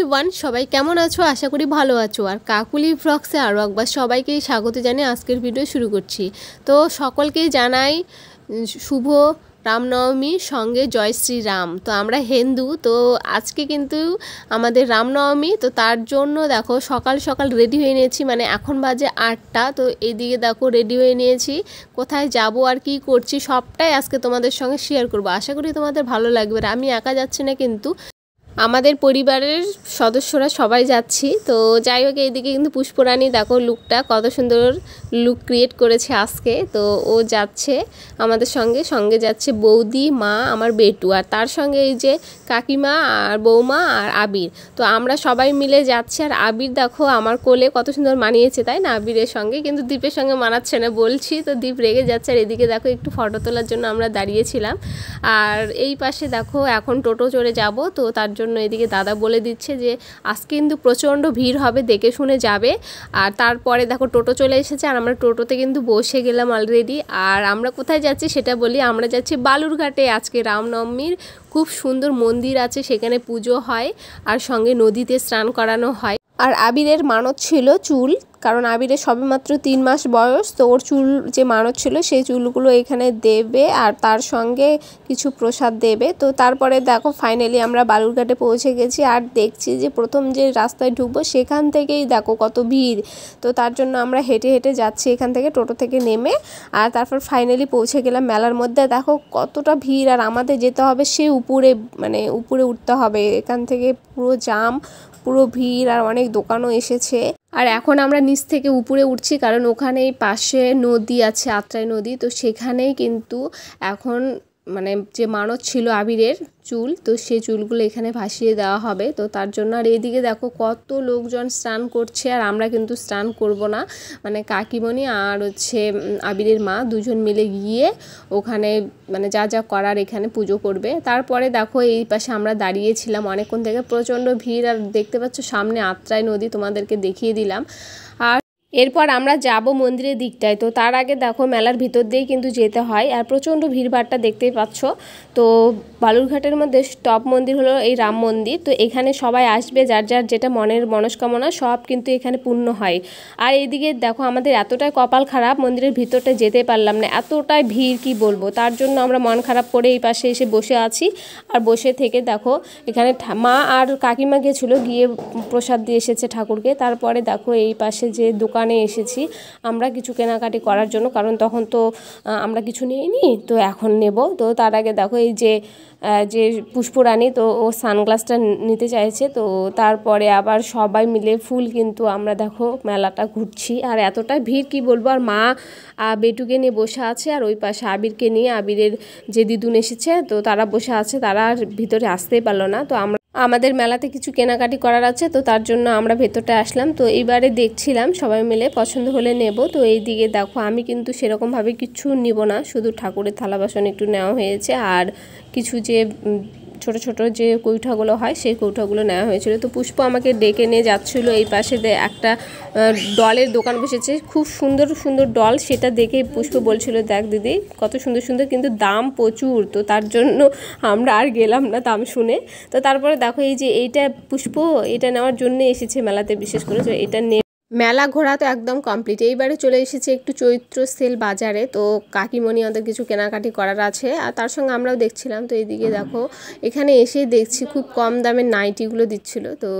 Everyone, সবাই কেমন আছো? আশা করি ভালো আছো। আর কাকুলি ভ্লগসে আরও একবার সবাইকেই স্বাগত জানিয়ে আজকের ভিডিও শুরু করছি। তো সকলকেই জানাই শুভ রামনবমী, সঙ্গে জয় শ্রীরাম। তো আমরা হিন্দু, তো আজকে কিন্তু আমাদের রামনবমী, তো তার জন্য দেখো সকাল সকাল রেডি হয়ে নিয়েছি, মানে এখন বাজে 8টা। তো এইদিকে দেখো রেডি হয়ে নিয়েছি, কোথায় যাব আর কি করছি সবটাই আজকে তোমাদের সঙ্গে শেয়ার করবো। আশা করি তোমাদের ভালো লাগবে। আর আমি একা যাচ্ছি না, কিন্তু আমাদের পরিবারের সদস্যরা সবাই যাচ্ছি। তো যাই হোক, এইদিকে কিন্তু পুষ্পরানী দেখো লুকটা কত সুন্দর লুক ক্রিয়েট করেছে আজকে। তো ও যাচ্ছে আমাদের সঙ্গে, সঙ্গে যাচ্ছে বৌদি, মা, আমার বেটু, আর তার সঙ্গে এই যে কাকিমা আর বৌমা আর আবির। তো আমরা সবাই মিলে যাচ্ছি। আর আবির দেখো আমার কোলে কত সুন্দর মানিয়েছে, তাই না? আবিরের সঙ্গে কিন্তু দীপের সঙ্গে মানাচ্ছে না বলছি, তো দীপ রেগে যাচ্ছে। আর এদিকে দেখো একটু ফটো তোলার জন্য আমরা দাঁড়িয়েছিলাম। আর এই পাশে দেখো এখন টোটো চড়ে যাব, তো তার জন্য এদিকে দাদা বলে দিচ্ছে যে আজকে কিন্তু প্রচণ্ড ভিড় হবে, দেখে শুনে যাবে। আর তারপরে দেখো টোটো চলে এসেছে, আর আমরা টোটোতে কিন্তু বসে গেলাম অলরেডি। আর আমরা কোথায় যাচ্ছি সেটা বলি, আমরা যাচ্ছি বালুরঘাটে। আজকে রামনবমীর খুব সুন্দর মন্দির আছে, সেখানে পুজো হয় আর সঙ্গে নদীতে স্নান করানো হয়। আর আবিরের মানত ছিল চুল, কারণ আবিরের সবেমাত্র 3 মাস বয়স, তো ওর চুল যে মানত ছিল সেই চুলগুলো এখানে দেবে আর তার সঙ্গে কিছু প্রসাদ দেবে। তো তারপরে দেখো ফাইনালি আমরা বালুরঘাটে পৌঁছে গেছি। আর দেখছি যে প্রথম যে রাস্তায় ঢুকবো সেখান থেকেই দেখো কত ভিড়। তো তার জন্য আমরা হেঁটে হেঁটে যাচ্ছি এখান থেকে, টোটো থেকে নেমে। আর তারপর ফাইনালি পৌঁছে গেলাম মেলার মধ্যে। দেখো কতটা ভিড়, আর আমাদের যেতে হবে সে উপরে, মানে উপরে উঠতে হবে। এখান থেকে পুরো জাম, পুরো ভিড়, আর অনেক দোকানও এসেছে। আর এখন আমরা নিচ থেকে উপরে উঠছি, কারণ ওখানেই পাশে নদী আছে, আত্রাই নদী। তো সেখানেই কিন্তু এখন মানে যে মানত ছিল আবিরের চুল, তো সেই চুলগুলো এখানে ভাসিয়ে দেওয়া হবে। তো তার জন্য আর এইদিকে দেখো কত লোকজন স্নান করছে, আর আমরা কিন্তু স্নান করব না, মানে কাকিমণি আর হচ্ছে আবিরের মা দুজন মিলে গিয়ে ওখানে মানে যা যা করার এখানে পুজো করবে। তারপরে দেখো এই পাশে আমরা দাঁড়িয়েছিলাম অনেকক্ষণ থেকে, প্রচণ্ড ভিড়। আর দেখতে পাচ্ছ সামনে আত্রাই নদী, তোমাদেরকে দেখিয়ে দিলাম। আর এরপর আমরা যাব মন্দিরের দিকটায়। তো তার আগে দেখো মেলার ভিতর দিয়েই কিন্তু যেতে হয়, আর প্রচণ্ড ভিড়ভাড়টা দেখতেই পাচ্ছ। তো বালুরঘাটের মধ্যে টপ মন্দির হলো এই রাম মন্দির। তো এখানে সবাই আসবে, যার যার যেটা মনের মনস্কামনা সব কিন্তু এখানে পূর্ণ হয়। আর এইদিকে দেখো আমাদের এতটাই কপাল খারাপ, মন্দিরের ভিতরটা যেতে পারলাম না, এতটাই ভিড় কি বলবো। তার জন্য আমরা মন খারাপ করে এই পাশে এসে বসে আছি। আর বসে থেকে দেখো এখানে মা আর কাকিমা গেছিলো, গিয়ে প্রসাদ দিয়ে এসেছে ঠাকুরকে। তারপরে দেখো এই পাশে যে দোকানে এসেছি আমরা কিছু কেনাকাটি করার জন্য, কারণ তখন তো আমরা কিছু নিইনি, তো এখন নেব। তো তার আগে দেখো এই যে পুষ্পরানী, তো ও সানগ্লাসটা নিতে চাইছে। তো তারপরে আবার সবাই মিলে ফুল কিন্তু আমরা দেখো মেলাটা ঘুরছি। আর এতটা ভিড় কি বলবো। আর মা বেটুকে নিয়ে বসে আছে, আর ওই পাশে আবিরকে নিয়ে, আবিরের যে দিদুন এসেছে, তো তারা বসে আছে, তারা ভিতরে আসতেই পারলো না। তো আমাদের মেলাতে কিছু কেনাকাটি করার আছে, তো তার জন্য আমরা ভেতরটা আসলাম। তো এইবারে দেখছিলাম সবাই মিলে পছন্দ হলে নেব। তো এই দিকে দেখো আমি কিন্তু সেরকমভাবে কিছু নিব না, শুধু ঠাকুরের থালা বাসন একটু নেওয়া হয়েছে, আর কিছু যে ছোট ছোট যে কৌঠাগুলো হয় সেই কৌঠাগুলো নেওয়া হয়েছিল। তো পুষ্প আমাকে ডেকে নিয়ে যাচ্ছিলো। এই পাশে একটা ডলের দোকান বসেছে, খুব সুন্দর সুন্দর ডল, সেটা দেখে পুষ্প বলছিল দেখ দিদি কত সুন্দর সুন্দর, কিন্তু দাম প্রচুর। তো তার জন্য আমরা আর গেলাম না দাম শুনে। তো তারপরে দেখো এই যে এইটা পুষ্প এটা নেওয়ার জন্য এসেছে মেলাতে, বিশেষ করে তো এটা মেলা ঘোরা তো একদম কমপ্লিট। এইবারে চলে এসেছে একটু চৈত্র সেল বাজারে। তো কাকিমণি আমাদের কিছু কেনাকাটি করার আছে, আর তার সঙ্গে আমরাও দেখছিলাম। তো এইদিকে দেখো এখানে এসে দেখছি খুব কম দামের নাইটিগুলো দিচ্ছিল। তো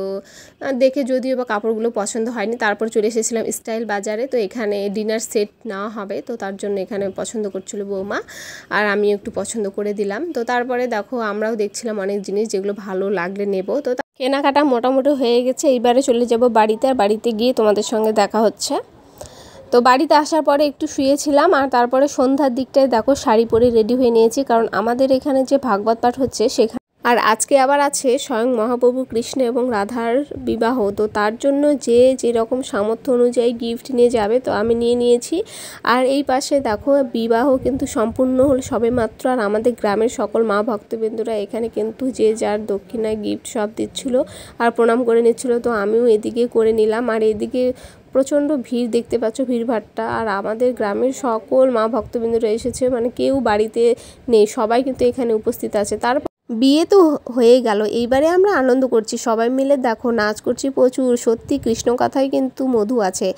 দেখে যদিও বা কাপড়গুলো পছন্দ হয়নি, তারপর চলে এসেছিলাম স্টাইল বাজারে। তো এখানে ডিনার সেট নেওয়া হবে, তো তার জন্য এখানে পছন্দ করছিল বৌমা, আর আমি একটু পছন্দ করে দিলাম। তো তারপরে দেখো আমরাও দেখছিলাম অনেক জিনিস, যেগুলো ভালো লাগলে নেব। তো কেনাকাটা মোটামুটি হয়ে গেছে, এইবারে চলে যাব বাড়িতে। আর বাড়িতে গিয়ে তোমাদের সঙ্গে দেখা হচ্ছে। তো বাড়িতে আসার পরে একটু শুয়েছিলাম, আর তারপরে সন্ধ্যার দিকটায় দেখো শাড়ি পরে রেডি হয়ে নিয়েছি, কারণ আমাদের এখানে যে ভাগবত পাঠ হচ্ছে সেখানে, আর আজকে আবার আছে স্বয়ং মহাপ্রভু কৃষ্ণ এবং রাধার বিবাহ। তো তার জন্য যে যেরকম সামর্থ্য অনুযায়ী গিফট নিয়ে যাবে, তো আমি নিয়ে নিয়েছি। আর এই পাশে দেখো বিবাহ কিন্তু সম্পূর্ণ হল সবেমাত্র, আর আমাদের গ্রামের সকল মা ভক্তবৃন্দরা এখানে কিন্তু যে যার দক্ষিণা গিফট সব দিচ্ছিল আর প্রণাম করে নিচ্ছিল। তো আমিও এদিকে করে নিলাম। আর এদিকে প্রচণ্ড ভিড় দেখতে পাচ্ছ, ভিড়ভাট্টা। আর আমাদের গ্রামের সকল মা ভক্তবৃন্দরা এসেছে, মানে কেউ বাড়িতে নেই, সবাই কিন্তু এখানে উপস্থিত আছে। তারপর বিয়ে তো হয়ে গেল, এইবারে আমরা আনন্দ করছি সবাই মিলে। দেখো নাচ করছি প্রচুর। সত্যি কৃষ্ণকথায় কিন্তু মধু আছে,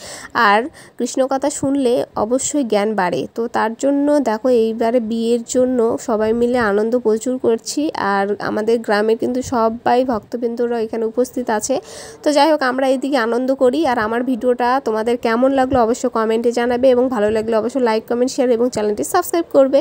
আর কৃষ্ণকথা শুনলে অবশ্যই জ্ঞান বাড়ে। তো তার জন্য দেখো এইবারে বিয়ের জন্য সবাই মিলে আনন্দ প্রচুর করছি। আর আমাদের গ্রামের কিন্তু সবাই ভক্তবৃন্দরা এখানে উপস্থিত আছে। তো যাই হোক, আমরা এইদিকে আনন্দ করি। আর আমার ভিডিওটা তোমাদের কেমন লাগলো অবশ্যই কমেন্টে জানাবে, এবং ভালো লাগলে অবশ্যই লাইক কমেন্ট শেয়ার এবং চ্যানেলটি সাবস্ক্রাইব করবে।